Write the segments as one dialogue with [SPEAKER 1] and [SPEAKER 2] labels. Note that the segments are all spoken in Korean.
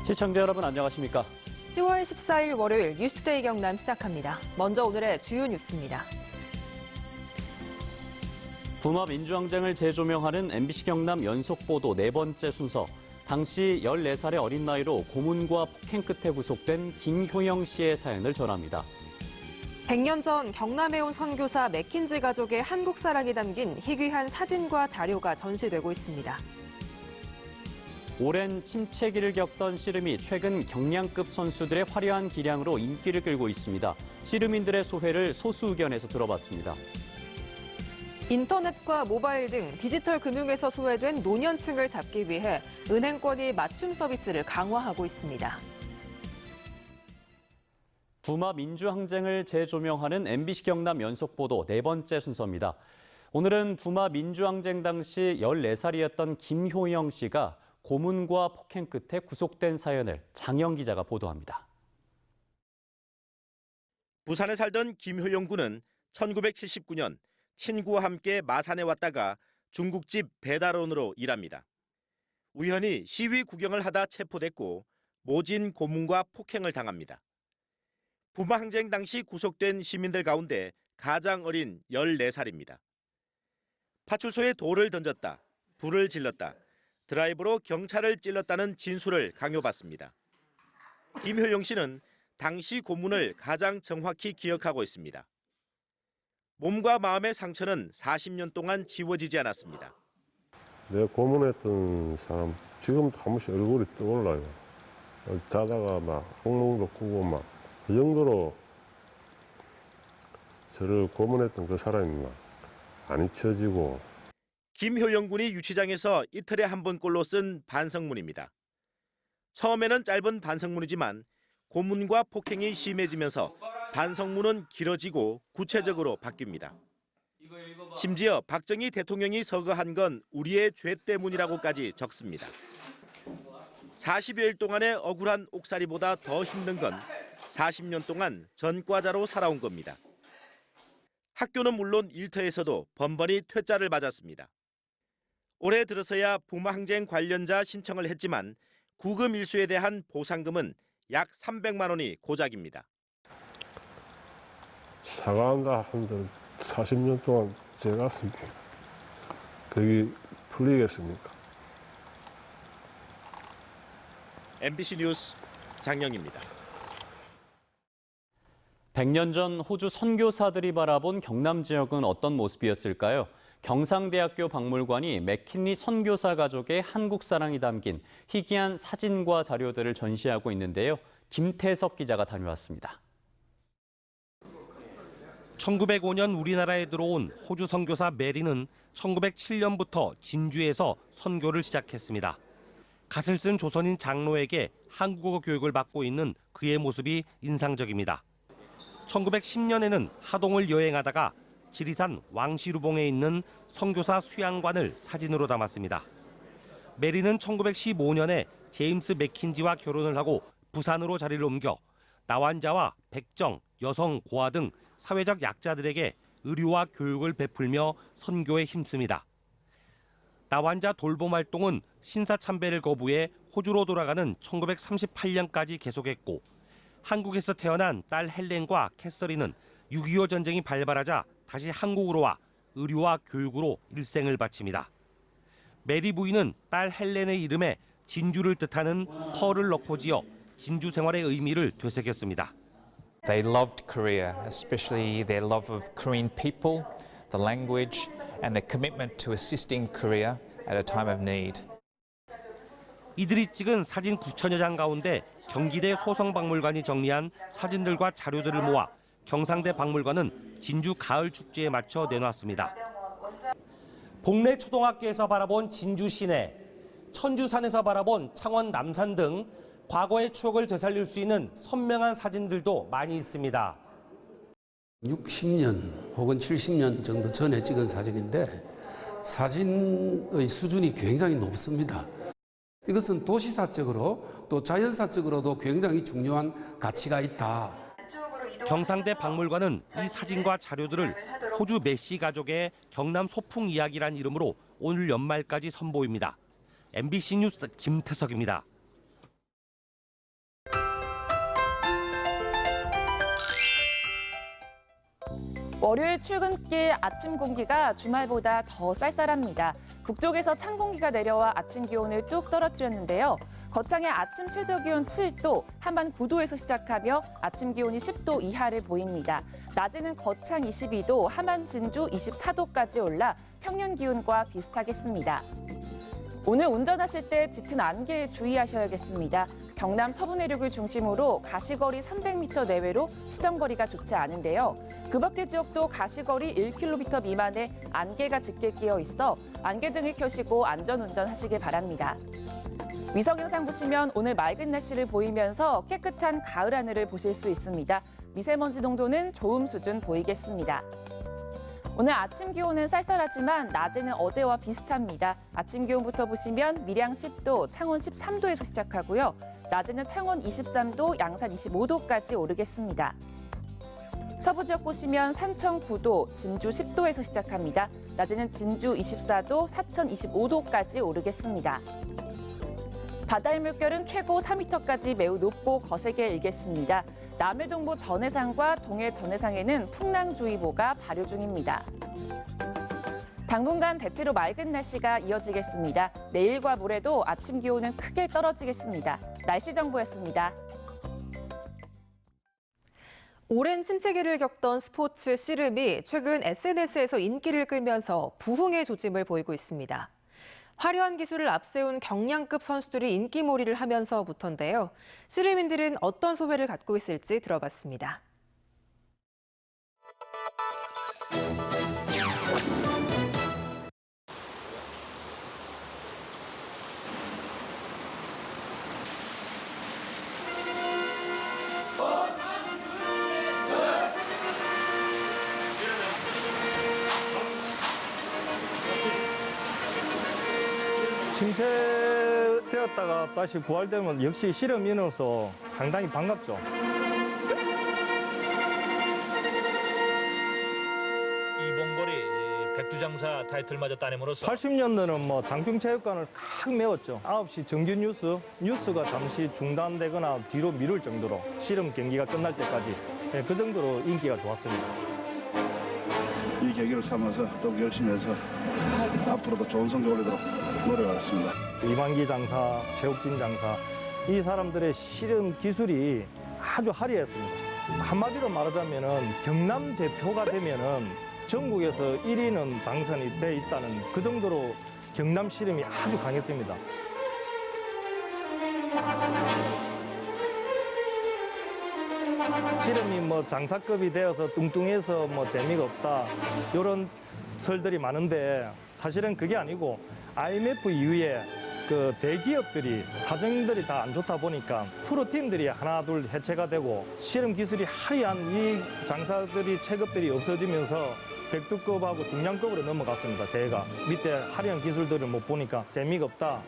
[SPEAKER 1] 시청자 여러분 안녕하십니까?
[SPEAKER 2] 10월 14일 월요일 뉴스데이 경남 시작합니다. 먼저 오늘의 주요 뉴스입니다.
[SPEAKER 1] 부마 민주항쟁을 재조명하는 MBC 경남 연속보도 네 번째 순서. 당시 14살의 어린 나이로 고문과 폭행 끝에 구속된 김효영 씨의 사연을 전합니다.
[SPEAKER 2] 100년 전 경남에 온 선교사 맥킨지 가족의 한국 사랑이 담긴 희귀한 사진과 자료가 전시되고 있습니다.
[SPEAKER 1] 오랜 침체기를 겪던 씨름이 최근 경량급 선수들의 화려한 기량으로 인기를 끌고 있습니다. 씨름인들의 소회를 소수 의견에서 들어봤습니다.
[SPEAKER 2] 인터넷과 모바일 등 디지털 금융에서 소외된 노년층을 잡기 위해 은행권이 맞춤 서비스를 강화하고 있습니다.
[SPEAKER 1] 부마 민주항쟁을 재조명하는 MBC 경남 연속보도 네 번째 순서입니다. 오늘은 부마 민주항쟁 당시 14살이었던 김효영 씨가 고문과 폭행 끝에 구속된 사연을 장영 기자가 보도합니다.
[SPEAKER 3] 부산에 살던 김효영 군은 1979년 친구와 함께 마산에 왔다가 중국집 배달원으로 일합니다. 우연히 시위 구경을 하다 체포됐고 모진 고문과 폭행을 당합니다. 부마 항쟁 당시 구속된 시민들 가운데 가장 어린 14살입니다. 파출소에 돌을 던졌다, 불을 질렀다, 드라이브로 경찰을 찔렀다는 진술을 강요받습니다. 김효영 씨는 당시 고문을 가장 정확히 기억하고 있습니다. 몸과 마음의 상처는 40년 동안 지워지지 않았습니다.
[SPEAKER 4] 내가 고문했던 사람 지금도 한 번씩 얼굴이 떠올라요. 자다가 막 엉덩이도 꾸고 막 그 정도로 저를 고문했던 그 사람이 막 안 잊혀지고.
[SPEAKER 3] 김효영 군이 유치장에서 이틀에 한 번꼴로 쓴 반성문입니다. 처음에는 짧은 반성문이지만 고문과 폭행이 심해지면서 반성문은 길어지고 구체적으로 바뀝니다. 심지어 박정희 대통령이 서거한 건 우리의 죄 때문이라고까지 적습니다. 40여일 동안의 억울한 옥살이보다 더 힘든 건 40년 동안 전과자로 살아온 겁니다. 학교는 물론 일터에서도 번번이 퇴짜를 맞았습니다. 올해 들어서야 부마 항쟁 관련자 신청을 했지만 구금 일수에 대한 보상금은 약 300만 원이 고작입니다.
[SPEAKER 4] 사과한다 한들 40년 동안 제가 그게 풀리겠습니까?
[SPEAKER 3] MBC 뉴스 장영입니다.
[SPEAKER 1] 100년 전 호주 선교사들이 바라본 경남 지역은 어떤 모습이었을까요? 경상대학교 박물관이 맥킨리 선교사 가족의 한국 사랑이 담긴 희귀한 사진과 자료들을 전시하고 있는데요. 김태석 기자가 다녀왔습니다.
[SPEAKER 5] 1905년 우리나라에 들어온 호주 선교사 메리는 1907년부터 진주에서 선교를 시작했습니다. 갓을 쓴 조선인 장로에게 한국어 교육을 받고 있는 그의 모습이 인상적입니다. 1910년에는 하동을 여행하다가 지리산 왕시루봉에 있는 선교사 수양관을 사진으로 담았습니다. 메리는 1915년에 제임스 맥킨지와 결혼을 하고 부산으로 자리를 옮겨 나환자와 백정, 여성, 고아 등 사회적 약자들에게 의료와 교육을 베풀며 선교에 힘씁니다. 나환자 돌봄 활동은 신사참배를 거부해 호주로 돌아가는 1938년까지 계속했고 한국에서 태어난 딸 헬렌과 캐서린은 6.25 전쟁이 발발하자 다시 한국으로 와 의료와 교육으로 일생을 바칩니다. 메리 부인은 딸 헬렌의 이름에 진주를 뜻하는 펄을 넣고 지어 진주 생활의 의미를 되새겼습니다.
[SPEAKER 6] They loved Korea, especially their love of Korean people, the language, and their commitment to assisting Korea at a time of need.
[SPEAKER 5] 이들이 찍은 사진 9천여 장 가운데 경기대 소성박물관이 정리한 사진들과 자료들을 모아 경상대 박물관은 진주 가을 축제에 맞춰 내놨습니다. 복내 초등학교에서 바라본 진주 시내, 천주산에서 바라본 창원 남산 등 과거의 추억을 되살릴 수 있는 선명한 사진들도 많이 있습니다.
[SPEAKER 7] 60년 혹은 70년 정도 전에 찍은 사진인데 사진의 수준이 굉장히 높습니다. 이것은 도시사적으로 또 자연사적으로도 굉장히 중요한 가치가 있다.
[SPEAKER 5] 경상대 박물관은 이 사진과 자료들을 호주 메시 가족의 경남 소풍 이야기란 이름으로 오늘 연말까지 선보입니다. MBC 뉴스 김태석입니다.
[SPEAKER 8] 월요일 출근길 아침 공기가 주말보다 더 쌀쌀합니다. 북쪽에서 찬 공기가 내려와 아침 기온을 뚝 떨어뜨렸는데요. 거창의 아침 최저 기온 7도, 한반 9도에서 시작하며 아침 기온이 10도 이하를 보입니다. 낮에는 거창 22도, 한반 진주 24도까지 올라 평년 기온과 비슷하겠습니다. 오늘 운전하실 때 짙은 안개에 주의하셔야겠습니다. 경남 서부 내륙을 중심으로 가시거리 300m 내외로 시정거리가 좋지 않은데요. 그 밖의 지역도 가시거리 1km 미만의 안개가 짙게 끼어 있어 안개등을 켜시고 안전운전하시길 바랍니다. 위성 영상 보시면 오늘 맑은 날씨를 보이면서 깨끗한 가을 하늘을 보실 수 있습니다. 미세먼지 농도는 좋음 수준 보이겠습니다. 오늘 아침 기온은 쌀쌀하지만 낮에는 어제와 비슷합니다. 아침 기온부터 보시면 밀양 10도, 창원 13도에서 시작하고요. 낮에는 창원 23도, 양산 25도까지 오르겠습니다. 서부 지역 보시면 산청 9도, 진주 10도에서 시작합니다. 낮에는 진주 24도, 사천 25도까지 오르겠습니다. 바다의 물결은 최고 4m까지 매우 높고 거세게 일겠습니다. 남해동부 전해상과 동해 전해상에는 풍랑주의보가 발효 중입니다. 당분간 대체로 맑은 날씨가 이어지겠습니다. 내일과 모레도 아침 기온은 크게 떨어지겠습니다. 날씨 정보였습니다.
[SPEAKER 2] 오랜 침체기를 겪던 스포츠 씨름이 최근 SNS에서 인기를 끌면서 부흥의 조짐을 보이고 있습니다. 화려한 기술을 앞세운 경량급 선수들이 인기몰이를 하면서부터인데요. 씨름인들은 어떤 소회를 갖고 있을지 들어봤습니다.
[SPEAKER 9] 침체되었다가 다시 부활되면 역시 씨름인으로서 상당히 반갑죠.
[SPEAKER 10] 이봉걸이 백두장사 타이틀마저 따냄으로써
[SPEAKER 9] 80년대는 뭐 장충체육관을 칵 메웠죠. 9시 정규 뉴스가 잠시 중단되거나 뒤로 미룰 정도로 씨름 경기가 끝날 때까지 그 정도로 인기가 좋았습니다.
[SPEAKER 11] 이 계기를 삼아서 더 열심히 해서 앞으로도 좋은 성적 올리도록 노력하겠습니다.
[SPEAKER 9] 이만기 장사, 최욱진 장사, 이 사람들의 씨름 기술이 아주 화려했습니다. 한마디로 말하자면은 경남 대표가 되면은 전국에서 1위는 당선이 돼 있다는 그 정도로 경남 씨름이 아주 강했습니다. 씨름이 뭐 장사급이 되어서 뚱뚱해서 뭐 재미가 없다 이런 설들이 많은데 사실은 그게 아니고 IMF 이후에 그 대기업들이 사정들이 다 안 좋다 보니까 프로팀들이 하나 둘 해체가 되고 씨름 기술이 화려한 이 장사들이 체급들이 없어지면서 백두급하고 중량급으로 넘어갔습니다. 대회가 밑에 화려한 기술들을 못 보니까 재미가 없다.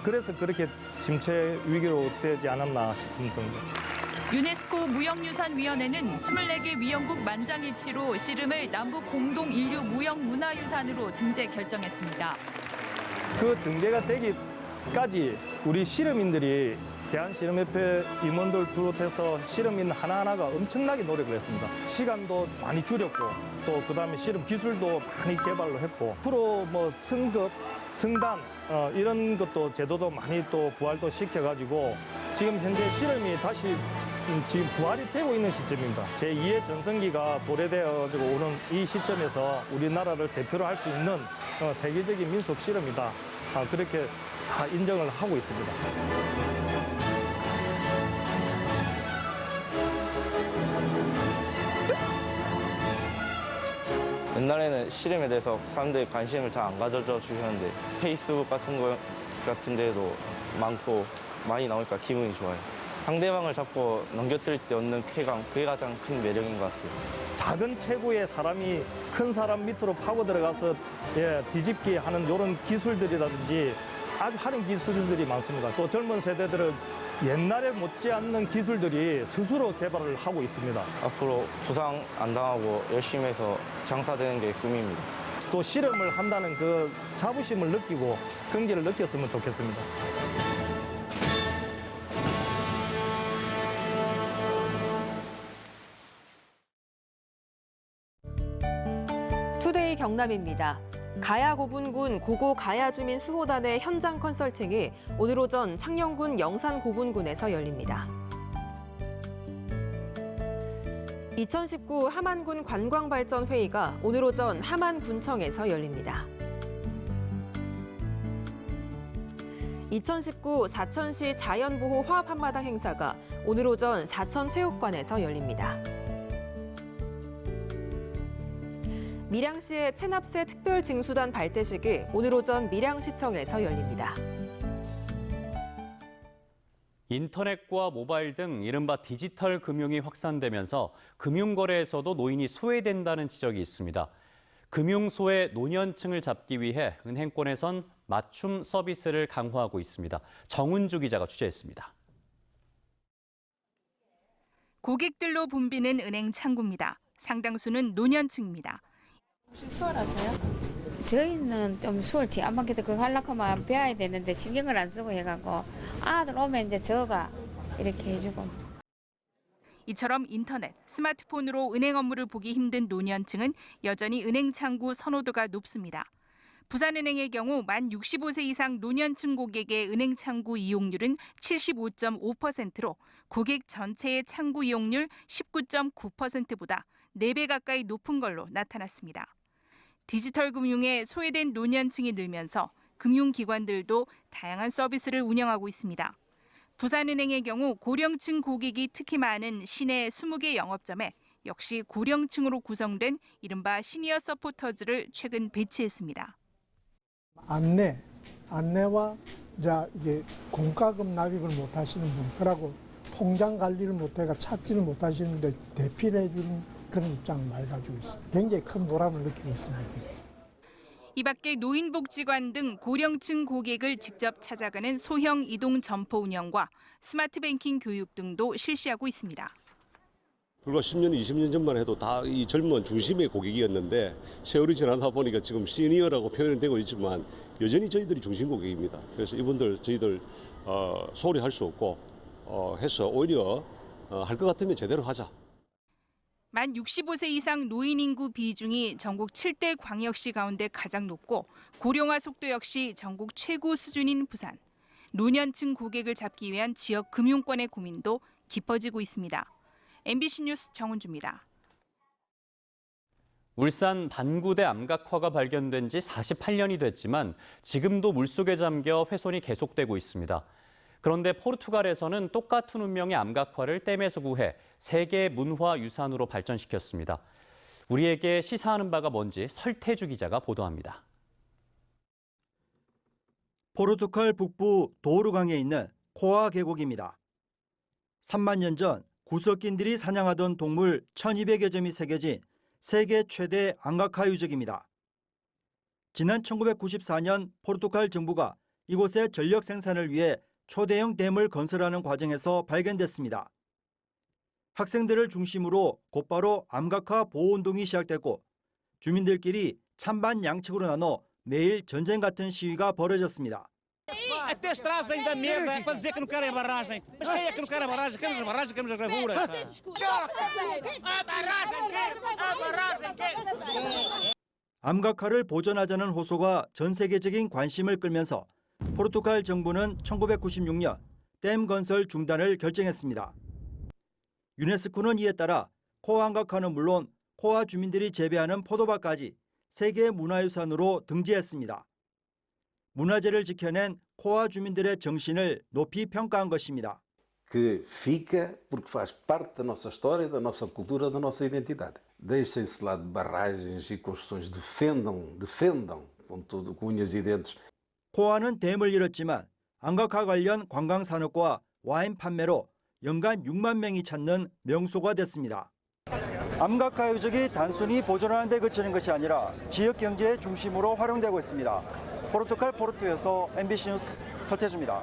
[SPEAKER 9] 그래서 그렇게 침체 위기로 되지 않았나 싶습니다.
[SPEAKER 12] 유네스코 무형유산위원회는 24개 위원국 만장일치로 씨름을 남북 공동 인류 무형문화유산으로 등재 결정했습니다.
[SPEAKER 9] 그 등재가 되기까지 우리 씨름인들이 대한씨름협회 임원들 비롯해서 씨름인 하나하나가 엄청나게 노력을 했습니다. 시간도 많이 줄였고 또 그다음에 씨름 기술도 많이 개발을 했고 프로 뭐 승급, 승단 이런 것도 제도도 많이 또 부활도 시켜가지고 지금 현재 씨름이 다시 지금 부활이 되고 있는 시점입니다. 제2의 전성기가 도래되어지고 오는 이 시점에서 우리나라를 대표로 할 수 있는 세계적인 민속 씨름이다. 그렇게 다 인정을 하고 있습니다.
[SPEAKER 13] 옛날에는 씨름에 대해서 사람들이 관심을 잘 안 가져줘 주셨는데 페이스북 같은 데도 많고 많이 나오니까 기분이 좋아요. 상대방을 잡고 넘겨뜨릴 때 얻는 쾌감, 그게 가장 큰 매력인 것 같아요.
[SPEAKER 9] 작은 체구의 사람이 큰 사람 밑으로 파고 들어가서 뒤집기 하는 이런 기술들이라든지 아주 화려한 기술들이 많습니다. 또 젊은 세대들은 옛날에 못지않는 기술들이 스스로 개발을 하고 있습니다.
[SPEAKER 13] 앞으로 부상 안 당하고 열심히 해서 장사되는 게 꿈입니다.
[SPEAKER 9] 또 씨름을 한다는 그 자부심을 느끼고 경기를 느꼈으면 좋겠습니다.
[SPEAKER 2] 투데이 경남입니다. 가야 고분군 고고 가야 주민 수호단의 현장 컨설팅이 오늘 오전 창녕군 영산 고분군에서 열립니다. 2019 함안군 관광발전회의가 오늘 오전 함안군청에서 열립니다. 2019 사천시 자연보호 화합 한마당 행사가 오늘 오전 사천체육관에서 열립니다. 밀양시의 체납세 특별징수단 발대식이 오늘 오전 밀양시청에서 열립니다.
[SPEAKER 1] 인터넷과 모바일 등 이른바 디지털 금융이 확산되면서 금융거래에서도 노인이 소외된다는 지적이 있습니다. 금융소외 노년층을 잡기 위해 은행권에선 맞춤 서비스를 강화하고 있습니다. 정은주 기자가 취재했습니다.
[SPEAKER 14] 고객들로 붐비는 은행 창구입니다. 상당수는 노년층입니다.
[SPEAKER 15] 혹시 수월하세요? 저희는 좀 수월치 안 받겠다. 그거 하려고 하면 배워야 되는데 신경을 안 쓰고 해갖고 아들 오면 이제 저가 이렇게 해주고.
[SPEAKER 14] 이처럼 인터넷, 스마트폰으로 은행 업무를 보기 힘든 노년층은 여전히 은행 창구 선호도가 높습니다. 부산은행의 경우 만 65세 이상 노년층 고객의 은행 창구 이용률은 75.5%로 고객 전체의 창구 이용률 19.9%보다 4배 가까이 높은 걸로 나타났습니다. 디지털 금융에 소외된 노년층이 늘면서 금융기관들도 다양한 서비스를 운영하고 있습니다. 부산은행의 경우 고령층 고객이 특히 많은 시내 20개 영업점에 역시 고령층으로 구성된 이른바 시니어 서포터즈를 최근 배치했습니다.
[SPEAKER 16] 안내와 이제 공과금 납입을 못 하시는 분, 그러고 통장 관리를 못해가 찾지를 못하시는데 대피를 해주는 그런 입장을 많이 가지고 있습니다. 굉장히 큰 보람을 느끼고 있습니다.
[SPEAKER 14] 이 밖에 노인복지관 등 고령층 고객을 직접 찾아가는 소형 이동 점포 운영과 스마트 뱅킹 교육 등도 실시하고 있습니다.
[SPEAKER 4] 불과 10년, 20년 전만 해도 다 이 젊은 중심의 고객이었는데 세월이 지나다 보니까 지금 시니어라고 표현이 되고 있지만 여전히 저희들이 중심 고객입니다. 그래서 이분들 저희들 소홀히 할 수 없고 해서 오히려 할 것 같으면 제대로 하자.
[SPEAKER 14] 만 65세 이상 노인 인구 비중이 전국 7대 광역시 가운데 가장 높고 고령화 속도 역시 전국 최고 수준인 부산. 노년층 고객을 잡기 위한 지역 금융권의 고민도 깊어지고 있습니다. MBC 뉴스 정은주입니다.
[SPEAKER 1] 울산 반구대 암각화가 발견된 지 48년이 됐지만 지금도 물속에 잠겨 훼손이 계속되고 있습니다. 그런데 포르투갈에서는 똑같은 운명의 암각화를 댐에서 구해 세계 문화유산으로 발전시켰습니다. 우리에게 시사하는 바가 뭔지 설태주 기자가 보도합니다.
[SPEAKER 17] 포르투갈 북부 도우르강에 있는 코아 계곡입니다. 3만 년 전 구석기인들이 사냥하던 동물 1200여 점이 새겨진 세계 최대 암각화 유적입니다. 지난 1994년 포르투갈 정부가 이곳의 전력 생산을 위해 초대형 댐을 건설하는 과정에서 발견됐습니다. 학생들을 중심으로 곧바로 암각화 보호운동이 시작됐고 주민들끼리 찬반 양측으로 나눠 매일 전쟁 같은 시위가 벌어졌습니다.
[SPEAKER 18] Até trazem da merda para dizer que não querem barragem. Mas quem é que não quer a barragem? Queremos a barragem, queremos as gravuras.
[SPEAKER 17] 암각화를 보존하자는 호소가 전 세계적인 관심을 끌면서 포르투갈 정부는 1996년 댐 건설 중단을 결정했습니다. 유네스코는 이에 따라 코아 암각화는 물론 코아 주민들이 재배하는 포도밭까지 세계 문화유산으로 등재했습니다. 문화재를 지켜낸 코아 주민들의 정신을 높이 평가한 것입니다.
[SPEAKER 19] Que fica porque faz parte da nossa história, da nossa cultura, da nossa identidade. Deixem-se lá de barragens e construções, defendam com unhas e dentes.
[SPEAKER 17] 코아는 댐을 잃었지만 암각화 관련 관광 산업과 와인 판매로 연간 6만 명이 찾는 명소가 됐습니다. 암각화 유적이 단순히 보존하는 데 그치는 것이 아니라 지역 경제의 중심으로 활용되고 있습니다. 포르투갈 포르투에서 MBC 뉴스 설태주입니다.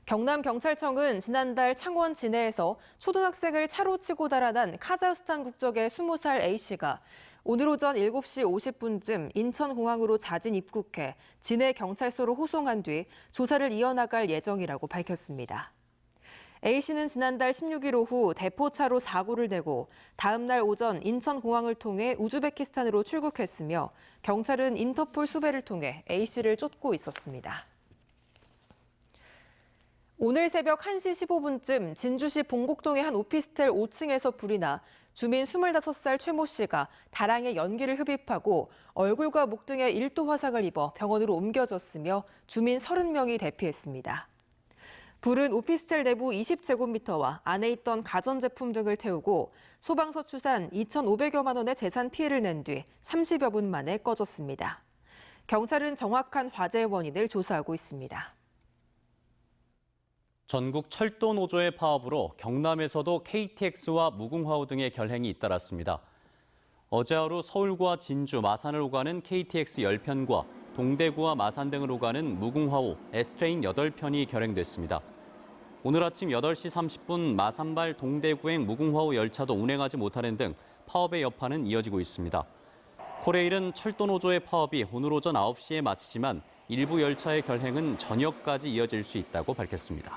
[SPEAKER 2] 경남경찰청은 지난달 창원 진해에서 초등학생을 차로 치고 달아난 카자흐스탄 국적의 20살 A씨가 오늘 오전 7시 50분쯤 인천공항으로 자진 입국해 진해경찰서로 호송한 뒤 조사를 이어나갈 예정이라고 밝혔습니다. A씨는 지난달 16일 오후 대포차로 사고를 내고 다음 날 오전 인천공항을 통해 우즈베키스탄으로 출국했으며 경찰은 인터폴 수배를 통해 A씨를 쫓고 있었습니다. 오늘 새벽 1시 15분쯤 진주시 봉곡동의 한 오피스텔 5층에서 불이 나 주민 25살 최모 씨가 다량의 연기를 흡입하고 얼굴과 목 등에 1도 화상을 입어 병원으로 옮겨졌으며 주민 30명이 대피했습니다. 불은 오피스텔 내부 20제곱미터와 안에 있던 가전제품 등을 태우고 소방서 추산 2,500여만 원의 재산 피해를 낸 뒤 30여 분 만에 꺼졌습니다. 경찰은 정확한 화재 원인을 조사하고 있습니다.
[SPEAKER 1] 전국 철도 노조의 파업으로 경남에서도 KTX와 무궁화호 등의 결행이 잇따랐습니다. 어제 하루 서울과 진주, 마산을 오가는 KTX 10편과 동대구와 마산 등을 오가는 무궁화호, S트레인 8편이 결행됐습니다. 오늘 아침 8시 30분 마산발 동대구행 무궁화호 열차도 운행하지 못하는 등 파업의 여파는 이어지고 있습니다. 코레일은 철도 노조의 파업이 오늘 오전 9시에 마치지만 일부 열차의 결행은 저녁까지 이어질 수 있다고 밝혔습니다.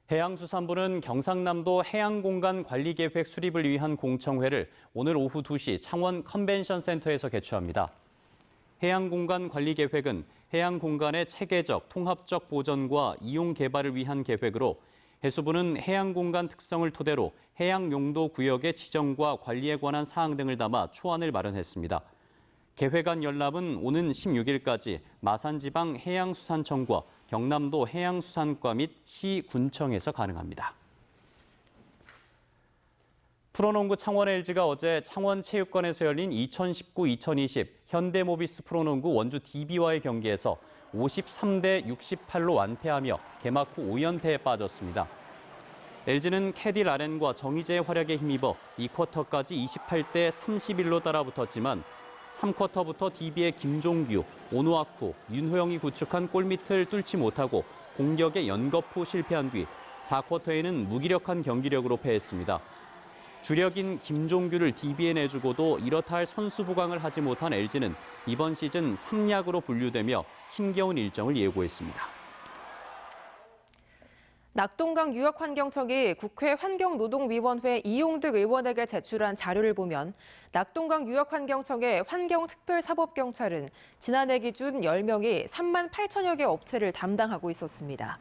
[SPEAKER 1] 해양수산부는 경상남도 해양공간관리계획 수립을 위한 공청회를 오늘 오후 2시 창원 컨벤션센터에서 개최합니다. 해양공간관리계획은 해양공간의 체계적, 통합적 보전과 이용 개발을 위한 계획으로 해수부는 해양공간 특성을 토대로 해양용도구역의 지정과 관리에 관한 사항 등을 담아 초안을 마련했습니다. 계획안 열람은 오는 16일까지 마산지방 해양수산청과 경남도 해양수산과 및 시군청에서 가능합니다. 프로농구 창원 LG가 어제 창원체육관에서 열린 2019-2020 현대모비스 프로농구 원주 DB와의 경기에서 53대 68로 완패하며 개막 후 5연패에 빠졌습니다. LG는 캐디 라렌과 정희재의 활약에 힘입어 2쿼터까지 28대 31로 따라붙었지만 3쿼터부터 DB의 김종규, 오누아쿠, 윤호영이 구축한 골밑을 뚫지 못하고 공격에 연거푸 실패한 뒤 4쿼터에는 무기력한 경기력으로 패했습니다. 주력인 김종규를 DB에 내주고도 이렇다 할 선수 보강을 하지 못한 LG는 이번 시즌 3약으로 분류되며 힘겨운 일정을 예고했습니다.
[SPEAKER 2] 낙동강 유역환경청이 국회 환경노동위원회 이용득 의원에게 제출한 자료를 보면 낙동강 유역환경청의 환경특별사법경찰은 지난해 기준 10명이 3만 8천여 개 업체를 담당하고 있었습니다.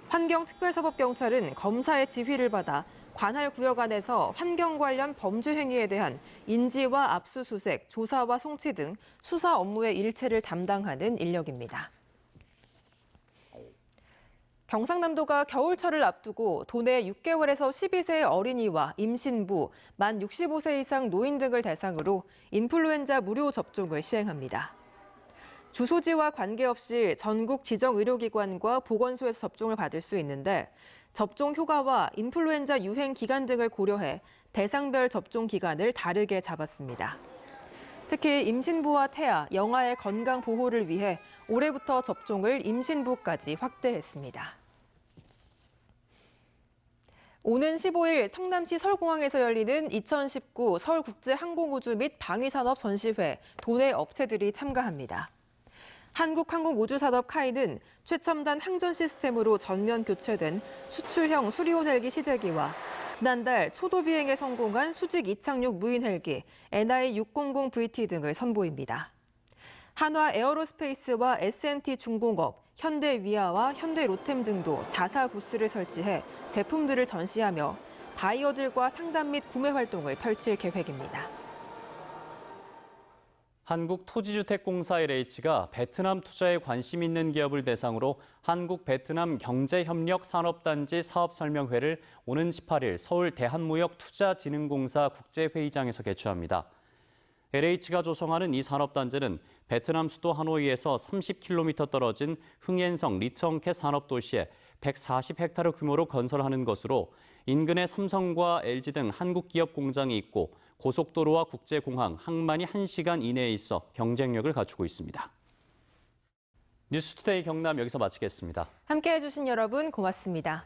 [SPEAKER 2] 환경특별사법경찰은 검사의 지휘를 받아 관할 구역 안에서 환경 관련 범죄 행위에 대한 인지와 압수수색, 조사와 송치 등 수사 업무의 일체를 담당하는 인력입니다. 경상남도가 겨울철을 앞두고 도내 6개월에서 12세의 어린이와 임신부, 만 65세 이상 노인 등을 대상으로 인플루엔자 무료 접종을 시행합니다. 주소지와 관계없이 전국 지정의료기관과 보건소에서 접종을 받을 수 있는데 접종 효과와 인플루엔자 유행 기간 등을 고려해 대상별 접종 기간을 다르게 잡았습니다. 특히 임신부와 태아, 영아의 건강 보호를 위해 올해부터 접종을 임신부까지 확대했습니다. 오는 15일 성남시 서울공항에서 열리는 2019 서울국제항공우주 및 방위산업 전시회 도내 업체들이 참가합니다. 한국항공우주산업 카이는 최첨단 항전 시스템으로 전면 교체된 수출형 수리온 헬기 시제기와 지난달 초도 비행에 성공한 수직 이착륙 무인 헬기 NI600VT 등을 선보입니다. 한화 에어로스페이스와 S&T 중공업, 현대위아와 현대로템 등도 자사 부스를 설치해 제품들을 전시하며 바이어들과 상담 및 구매 활동을 펼칠 계획입니다.
[SPEAKER 1] 한국토지주택공사 LH가 베트남 투자에 관심 있는 기업을 대상으로 한국-베트남 경제협력산업단지 사업설명회를 오는 18일 서울 대한무역투자진흥공사 국제회의장에서 개최합니다. LH가 조성하는 이 산업단지는 베트남 수도 하노이에서 30km 떨어진 흥옌성 리청캣 산업도시에 140헥타르 규모로 건설하는 것으로 인근에 삼성과 LG 등 한국 기업 공장이 있고 고속도로와 국제공항, 항만이 1시간 이내에 있어 경쟁력을 갖추고 있습니다. 뉴스투데이 경남 여기서 마치겠습니다.
[SPEAKER 2] 함께해 주신 여러분 고맙습니다.